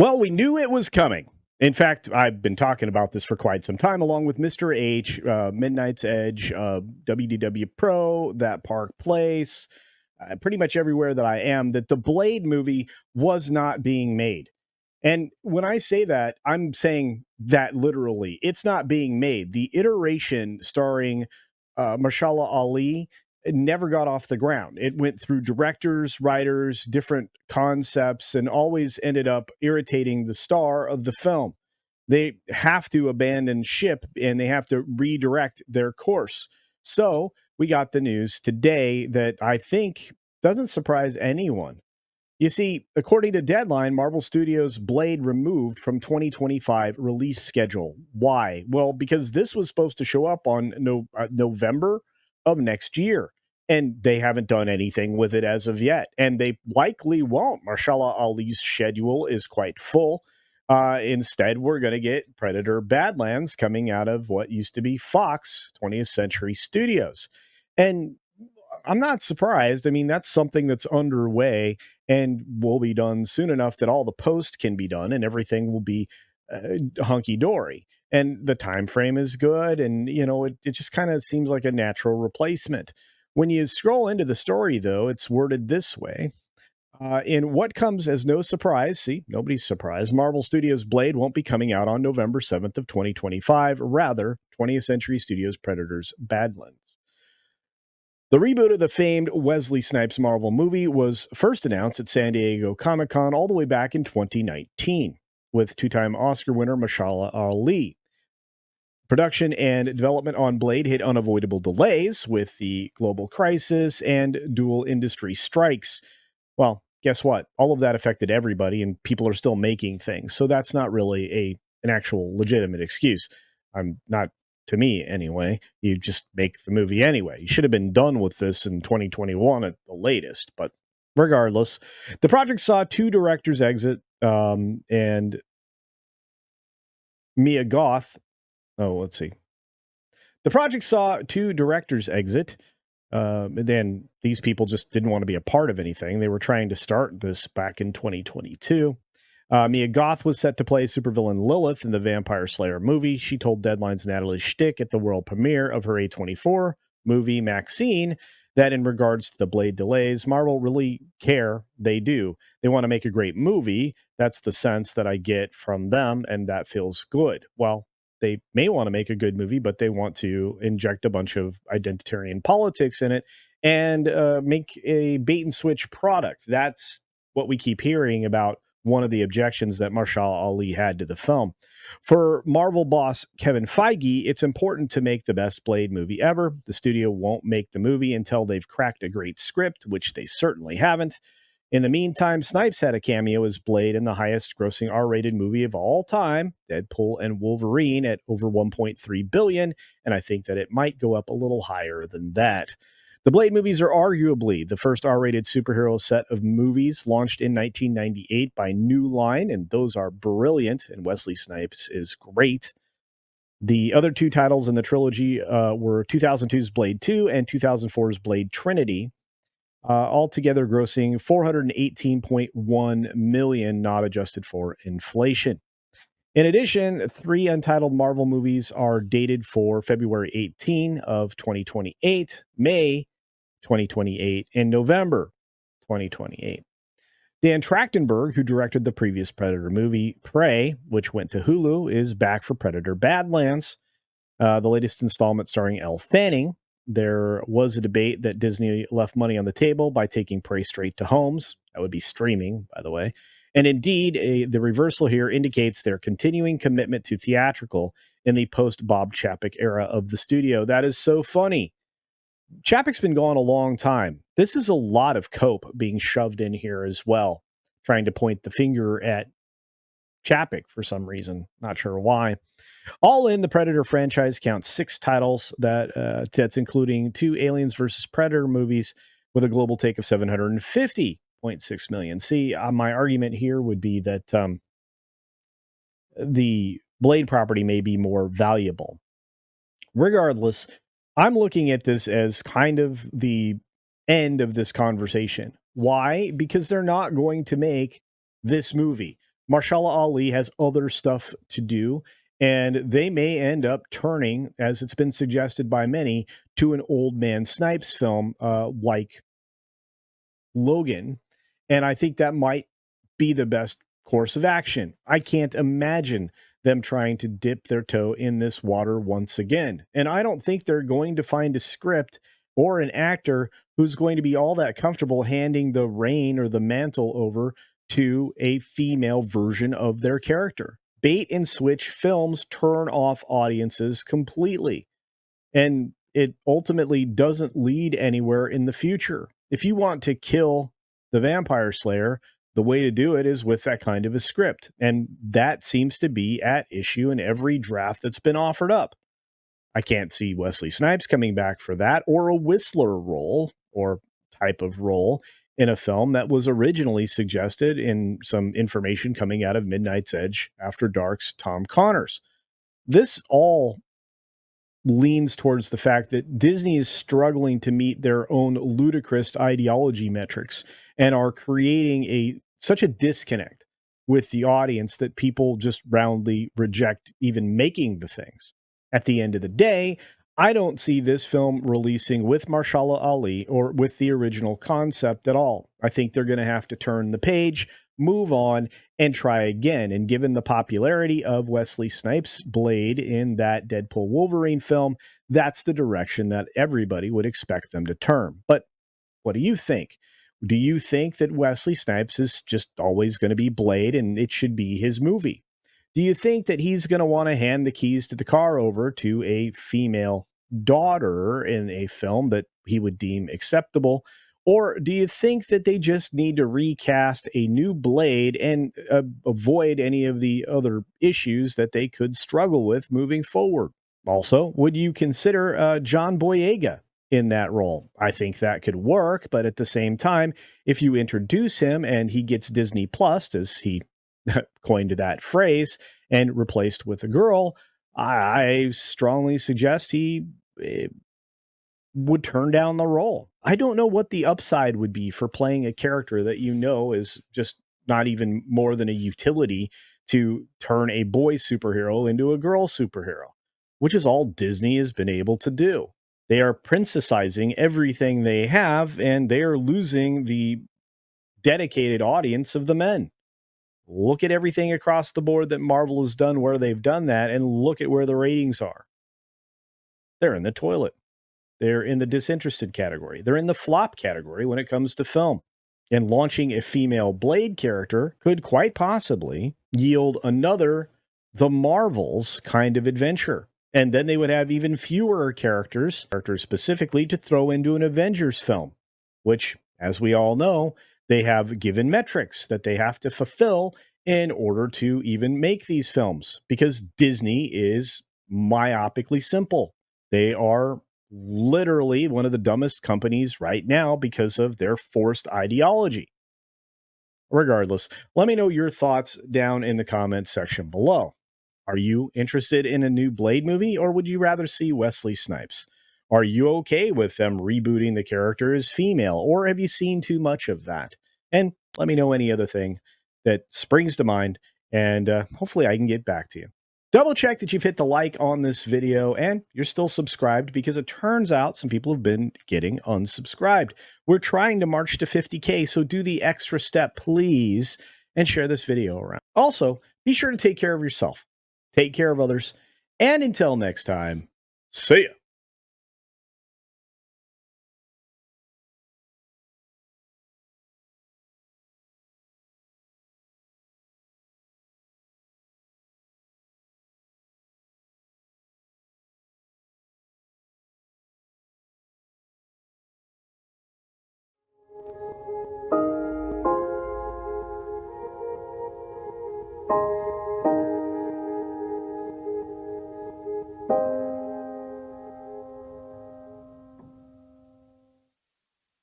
Well, we knew it was coming. In fact, I've been talking about this for quite some time, along with Mr. H, Midnight's Edge, WDW Pro, That Park Place, pretty much everywhere that I am, that the Blade movie was not being made. And when I say that, I'm saying that literally. It's not being made. The iteration starring Marshala Ali, it never got off the ground. It went through directors, writers, different concepts, and always ended up irritating the star of the film. They have to abandon ship and they have to redirect their course. So we got the news today that I think doesn't surprise anyone. You see, according to Deadline, Marvel Studios' Blade removed from 2025 release schedule. Why? Well, because this was supposed to show up on November of next year, and they haven't done anything with it as of yet, and they likely won't. Marshala Ali's schedule is quite full. Instead, we're going to get Predator Badlands coming out of what used to be Fox 20th Century Studios. And I'm not surprised. I mean, that's something that's underway and will be done soon enough that all the post can be done and everything will be hunky dory. And the time frame is good, and it just kind of seems like a natural replacement. When you scroll into the story, though, it's worded this way. In what comes as no surprise, see, nobody's surprised, Marvel Studios' Blade won't be coming out on November 7th of 2025, rather 20th Century Studios' Predators Badlands. The reboot of the famed Wesley Snipes Marvel movie was first announced at San Diego Comic-Con all the way back in 2019 with two-time Oscar winner Mashallah Ali. Production and development on Blade hit unavoidable delays with the global crisis and dual industry strikes. Well, guess what? All of that affected everybody, and people are still making things. So that's not really an actual legitimate excuse. I'm not, to me anyway. You just make the movie anyway. You should have been done with this in 2021 at the latest. But regardless, the project saw two directors exit, and Mia Goth. Oh, let's see. The project saw two directors exit. And then these people just didn't want to be a part of anything. They were trying to start this back in 2022. Mia Goth was set to play supervillain Lilith in the Vampire Slayer movie. She told Deadline's Natalie Shtick at the world premiere of her A24 movie, Maxine, that in regards to the Blade delays, Marvel really care. They do. They want to make a great movie. That's the sense that I get from them, and that feels good. Well, they may want to make a good movie, but they want to inject a bunch of identitarian politics in it and make a bait and switch product. That's what we keep hearing about one of the objections that Marshall Ali had to the film. For Marvel boss Kevin Feige, it's important to make the best Blade movie ever. The studio won't make the movie until they've cracked a great script, which they certainly haven't. In the meantime, Snipes had a cameo as Blade in the highest grossing R-rated movie of all time, Deadpool and Wolverine, at over 1.3 billion, and I think that it might go up a little higher than that. The Blade movies are arguably the first R-rated superhero set of movies launched in 1998 by New Line, and those are brilliant, and Wesley Snipes is great. The other two titles in the trilogy were 2002's Blade 2 and 2004's Blade Trinity, altogether grossing 418.1 million, not adjusted for inflation. In addition, three untitled Marvel movies are dated for February 18 of 2028, May 2028, and November 2028. Dan Trachtenberg, who directed the previous Predator movie, Prey, which went to Hulu, is back for Predator Badlands, the latest installment starring Elle Fanning. There was a debate that Disney left money on the table by taking Prey straight to homes. That would be streaming, by the way. And indeed, the reversal here indicates their continuing commitment to theatrical in the post-Bob Chapek era of the studio. That is so funny. Chapek's been gone a long time. This is a lot of cope being shoved in here as well, trying to point the finger at Chapek for some reason. Not sure why. All in, the Predator franchise counts 6 titles that's including 2 Aliens versus Predator movies with a global take of 750.6 million. See, my argument here would be that the Blade property may be more valuable. Regardless, I'm looking at this as kind of the end of this conversation. Why? Because they're not going to make this movie. Marshala Ali has other stuff to do, and they may end up turning, as it's been suggested by many, to an old man Snipes film like Logan. And I think that might be the best course of action. I can't imagine them trying to dip their toe in this water once again. And I don't think they're going to find a script or an actor who's going to be all that comfortable handing the reign or the mantle over to a female version of their character. Bait and switch films turn off audiences completely, and it ultimately doesn't lead anywhere in the future. If you want to kill the vampire slayer, the way to do it is with that kind of a script. And that seems to be at issue in every draft that's been offered up. I can't see Wesley Snipes coming back for that, or a Whistler role or type of role in a film that was originally suggested in some information coming out of Midnight's Edge After Dark's Tom Connors. This all leans towards the fact that Disney is struggling to meet their own ludicrous ideology metrics and are creating a such a disconnect with the audience that people just roundly reject even making the things. At the end of the day, I don't see this film releasing with Marshala Ali or with the original concept at all. I think they're going to have to turn the page, move on, and try again. And given the popularity of Wesley Snipes' Blade in that Deadpool Wolverine film, that's the direction that everybody would expect them to turn. But what do you think? Do you think that Wesley Snipes is just always going to be Blade and it should be his movie? Do you think that he's going to want to hand the keys to the car over to a female daughter in a film that he would deem acceptable? Or do you think that they just need to recast a new Blade and avoid any of the other issues that they could struggle with moving forward? Also, would you consider John Boyega in that role? I think that could work, but at the same time, if you introduce him and he gets Disney Plus, as he coined that phrase, and replaced with a girl, I strongly suggest he would turn down the role. I don't know what the upside would be for playing a character that you know is just not even more than a utility to turn a boy superhero into a girl superhero, which is all Disney has been able to do. They are princessizing everything they have, and they are losing the dedicated audience of the men. Look at everything across the board that Marvel has done where they've done that, and look at where the ratings are. They're in the toilet. They're in the disinterested category. They're in the flop category when it comes to film. And launching a female Blade character could quite possibly yield another The Marvels kind of adventure. And then they would have even fewer characters specifically to throw into an Avengers film, which, as we all know, they have given metrics that they have to fulfill in order to even make these films because Disney is myopically simple. They are literally one of the dumbest companies right now because of their forced ideology. Regardless, let me know your thoughts down in the comments section below. Are you interested in a new Blade movie, or would you rather see Wesley Snipes? Are you okay with them rebooting the character as female, or have you seen too much of that? And let me know any other thing that springs to mind, and hopefully I can get back to you. Double check that you've hit the like on this video and you're still subscribed, because it turns out some people have been getting unsubscribed. We're trying to march to 50K, so do the extra step, please, and share this video around. Also, be sure to take care of yourself, take care of others, and until next time, see ya.